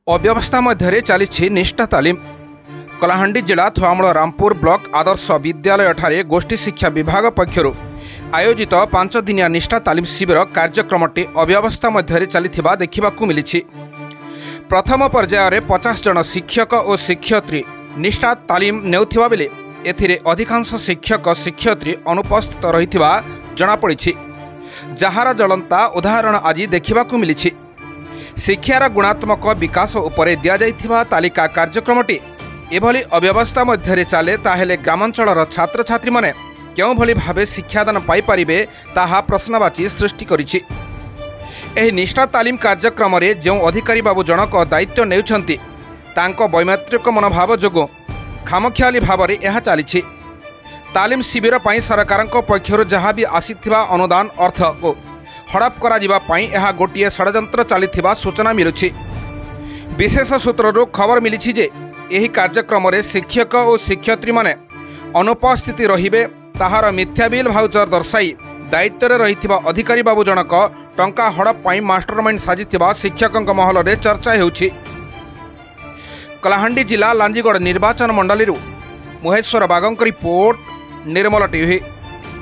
अव्यवस्था मध्य चली निष्ठा तालीम। कलाहांडी जिला थुआमूल रामपुर ब्लॉक आदर्श विद्यालय ठारे गोष्ठी शिक्षा विभाग पक्षर आयोजित 5 दिनिया निष्ठा तालीम शिविर कार्यक्रमटी अव्यवस्था मध्य चली देखा मिली। प्रथम पर्यायर 50 जन शिक्षक और शिक्षयित्री निष्ठा तालीम नेउथिबा बेले एथिरे अधिकांश शिक्षक शिक्षयित्री अनुपस्थित रहिथिबा जणापड़ी, जार ज्वलंता उदाहरण आज देखा मिली। शिक्षार गुणात्मक विकास उपरे दिया जाइथिबा तालिका कार्यक्रमटी एभली अव्यवस्था मध्य चले ताहेले ग्रामांचलर छात्र छात्री माने केउ भली भावे शिक्षादान पाई परिबे ताहा प्रश्नवाची सृष्टि करिछि। एही निष्ठा तालीम कार्यक्रम रे जो अधिकारी बाबू जनक दायित्व नेउछंती तांको वैमात्रिक मनोभाव जोगो खामखियाली भाव में यह चली। तालीम शिविर पर सरकार पक्षर जहाँ भी आसीथिबा अनुदान अर्थ को हड़प करा गोटे षड्यंत्र चली सूचना मिलुछि। विशेष सूत्रु खबर मिली जे यही कार्यक्रम रे शिक्षक और शिक्षयित्री माने अनुपस्थिति रहिबे ताहार मिथ्या बिल भाउचर दर्शाई दायित्व रहिथिबा अधिकारी बाबू जनक टंका हड़प पाई मास्टरमाइंड साजिथिबा शिक्षकंक महल रे चर्चा हेउछि। कलाहांडी जिला लांजीगढ़ निर्वाचन मंडली महेश्वर बागंक रिपोर्ट, निर्मल टीवी।